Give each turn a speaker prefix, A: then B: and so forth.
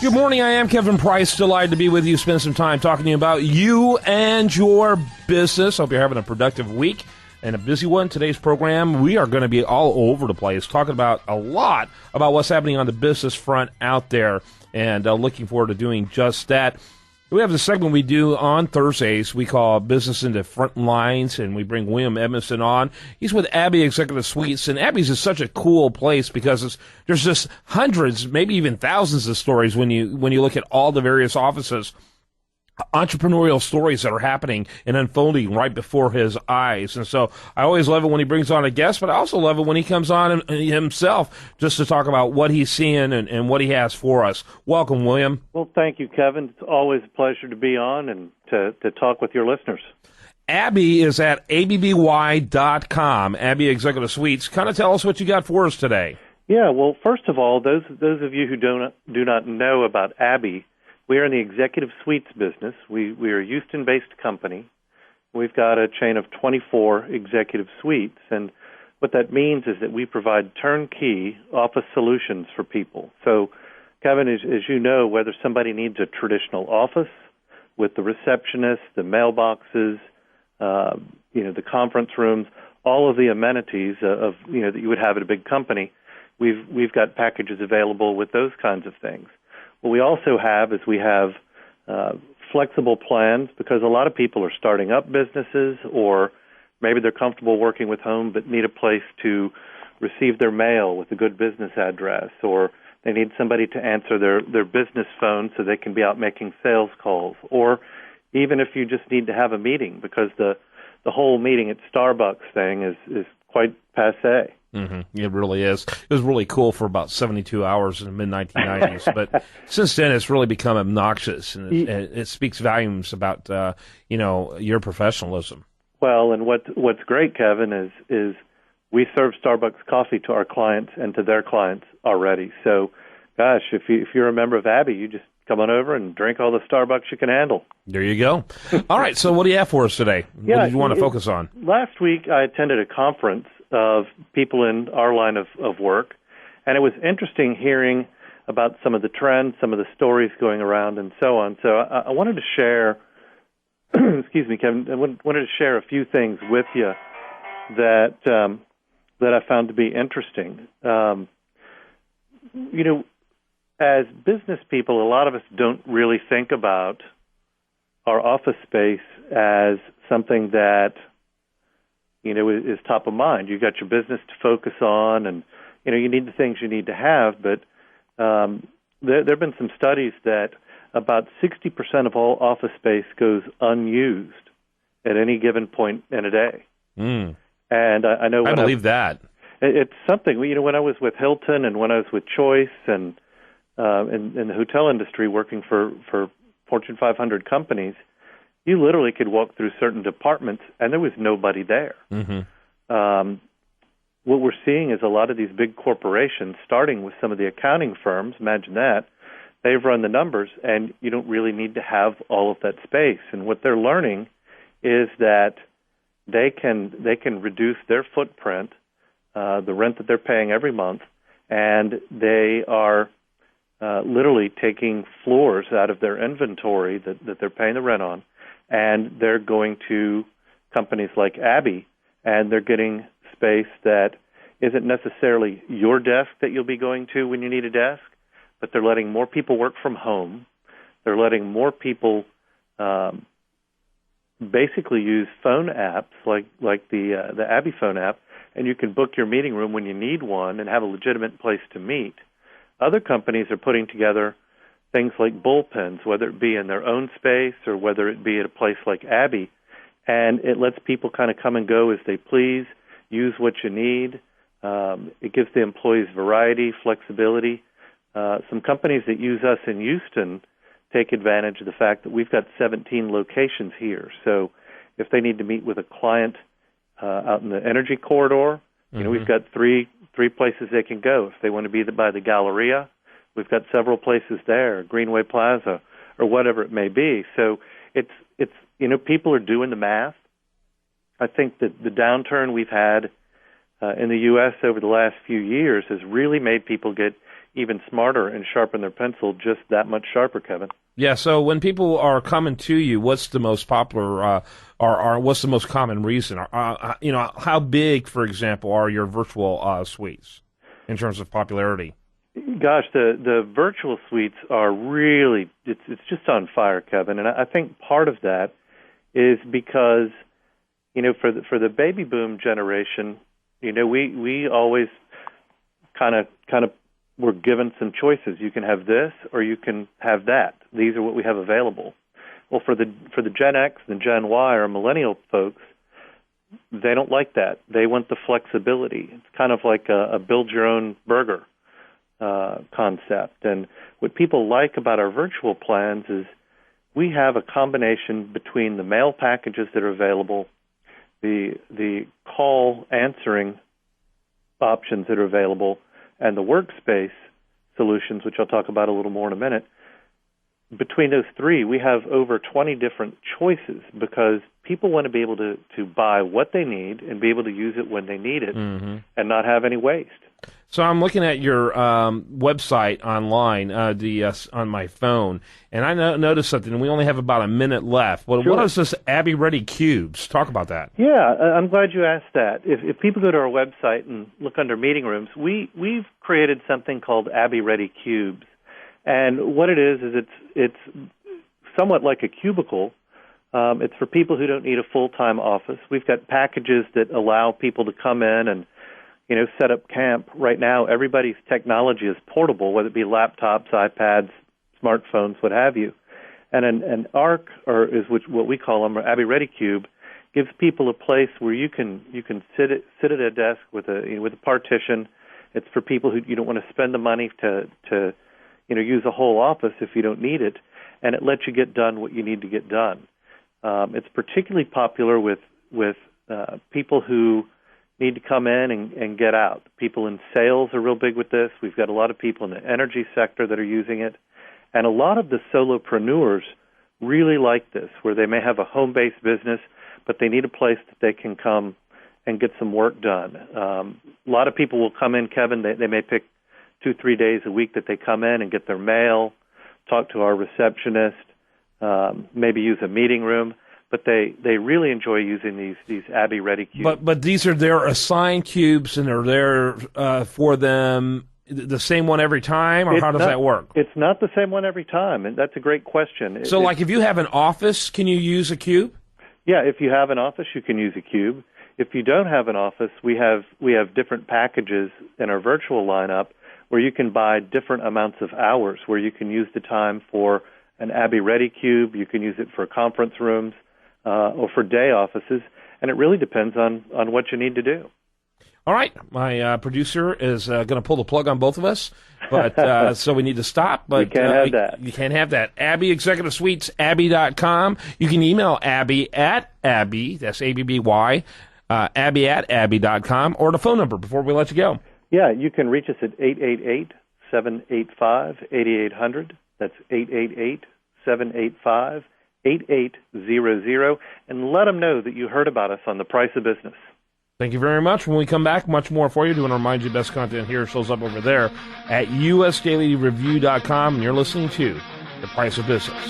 A: Good morning. I am Kevin Price. Delighted to be with you. Spend some time talking to you about you and your business. Hope you're having a productive week and a busy one. Today's program, we are going to be all over the place, talking about a lot about what's happening on the business front out there, and looking forward to doing just that. We have the segment we do on Thursdays we call Business into Front Lines, and we bring William Edmundson on. He's with Abbey Executive Suites, and Abbey's is such a cool place because there's just hundreds, maybe even thousands of stories when you look at all the various offices. Entrepreneurial stories that are happening and unfolding right before his eyes. And so I always love it when he brings on a guest, but I also love it when he comes on himself just to talk about what he's seeing and what he has for us. Welcome, William.
B: Well, thank you, Kevin. It's always a pleasure to be on and to talk with your listeners.
A: Abbey is at abby.com, Abbey Executive Suites. Kind of tell us what you got for us today.
B: Yeah, well, first of all, those of you who do not know about Abbey, we are in the executive suites business. We are a Houston-based company. We've got a chain of 24 executive suites, and what that means is that we provide turnkey office solutions for people. So, Kevin, as you know, whether somebody needs a traditional office with the receptionist, the mailboxes, the conference rooms, all of the amenities that you would have at a big company, we've got packages available with those kinds of things. What we also have is we have flexible plans because a lot of people are starting up businesses, or maybe they're comfortable working with home but need a place to receive their mail with a good business address, or they need somebody to answer their business phone so they can be out making sales calls, or even if you just need to have a meeting because the whole meeting at Starbucks thing is quite passé.
A: Mm-hmm. It really is. It was really cool for about 72 hours in the mid-1990s, but since then it's really become obnoxious, and it speaks volumes about your professionalism. Well,
B: and what's great, Kevin, is we serve Starbucks coffee to our clients and to their clients already. So, gosh, if you're a member of Abbey, you just come on over and drink all the Starbucks you can handle.
A: There you go. All right, so what do you have for us today? What did you want to focus on?
B: Last week I attended a conference of people in our line of work, and it was interesting hearing about some of the trends, some of the stories going around, and so on. So I wanted to share, excuse me, Kevin, I wanted to share a few things with you that I found to be interesting. As business people, a lot of us don't really think about our office space as something that is top of mind. You've got your business to focus on, and you need the things you need to have. But there have been some studies that about 60% of all office space goes unused at any given point in a day.
A: Mm.
B: And I know
A: I believe that
B: it's something. When I was with Hilton and when I was with Choice and in the hotel industry working for Fortune 500 companies, you literally could walk through certain departments and there was nobody there.
A: Mm-hmm.
B: What we're seeing is a lot of these big corporations, starting with some of the accounting firms, imagine that, they've run the numbers and you don't really need to have all of that space. And what they're learning is that they can reduce their footprint, the rent that they're paying every month, and they are literally taking floors out of their inventory that they're paying the rent on, and they're going to companies like Abbey, and they're getting space that isn't necessarily your desk that you'll be going to when you need a desk, but they're letting more people work from home. They're letting more people basically use phone apps like the Abbey phone app, and you can book your meeting room when you need one and have a legitimate place to meet. Other companies are putting together things like bullpens, whether it be in their own space or whether it be at a place like Abbey, and it lets people kind of come and go as they please, use what you need. It gives the employees variety, flexibility. Some companies that use us in Houston take advantage of the fact that we've got 17 locations here. So if they need to meet with a client out in the energy corridor,
A: mm-hmm.
B: We've got three places they can go. If they want to be by the Galleria, we've got several places there, Greenway Plaza, or whatever it may be. So it's people are doing the math. I think that the downturn we've had in the U.S. over the last few years has really made people get even smarter and sharpen their pencil just that much sharper, Kevin.
A: Yeah, so when people are coming to you, what's the most popular or what's the most common reason? How big, for example, are your virtual suites in terms of popularity?
B: Gosh, the virtual suites are really, it's just on fire, Kevin. And I think part of that is because, for the baby boom generation, we always kind of were given some choices. You can have this or you can have that. These are what we have available. Well, for the Gen X and Gen Y or millennial folks, they don't like that. They want the flexibility. It's kind of like a build your own burger concept. And what people like about our virtual plans is we have a combination between the mail packages that are available, the call answering options that are available, and the workspace solutions, which I'll talk about a little more in a minute. Between those three, we have over 20 different choices because people want to be able to buy what they need and be able to use it when they need it and not have any waste.
A: So I'm looking at your website online on my phone, and I noticed something. We only have about a minute left. What is this Abby Ready Cubes? Talk about that.
B: Yeah, I'm glad you asked that. If people go to our website and look under meeting rooms, we've created something called Abby Ready Cubes. And what it is it's somewhat like a cubicle. It's for people who don't need a full-time office. We've got packages that allow people to come in and set up camp. Right now, everybody's technology is portable, whether it be laptops, iPads, smartphones, what have you. And an ARC, what we call them, or Abby Ready Cube, gives people a place where you can sit at a desk with a partition. It's for people who you don't want to spend the money to use a whole office if you don't need it, and it lets you get done what you need to get done. It's particularly popular with people who need to come in and get out. People in sales are real big with this. We've got a lot of people in the energy sector that are using it. And a lot of the solopreneurs really like this, where they may have a home-based business, but they need a place that they can come and get some work done. A lot of people will come in, Kevin. They may pick 2-3 days a week that they come in and get their mail, talk to our receptionist, maybe use a meeting room. But they really enjoy using these Abby Ready Cubes.
A: But these are their assigned cubes, and they're there for them, the same one every time, or how does that work?
B: It's not the same one every time, and that's a great question.
A: So, if you have an office, can you use a cube?
B: Yeah, if you have an office, you can use a cube. If you don't have an office, we have different packages in our virtual lineup where you can buy different amounts of hours, where you can use the time for an Abby Ready Cube, you can use it for conference rooms, or for day offices, and it really depends on what you need to do.
A: All right. My producer is going to pull the plug on both of us, but so we need to stop. But
B: you can't have that.
A: You can't have that. Abby Executive Suites, Abby.com. You can email Abby at Abby, that's A-B-B-Y, Abby at Abby.com, or the phone number before we let you go.
B: Yeah, you can reach us at 888-785-8800. That's 888-785-8800. 8800, and let them know that you heard about us on The Price of Business.
A: Thank you very much. When we come back, much more for you. I want to remind you, best content here shows up over there at usdailyreview.com, and you're listening to The Price of Business.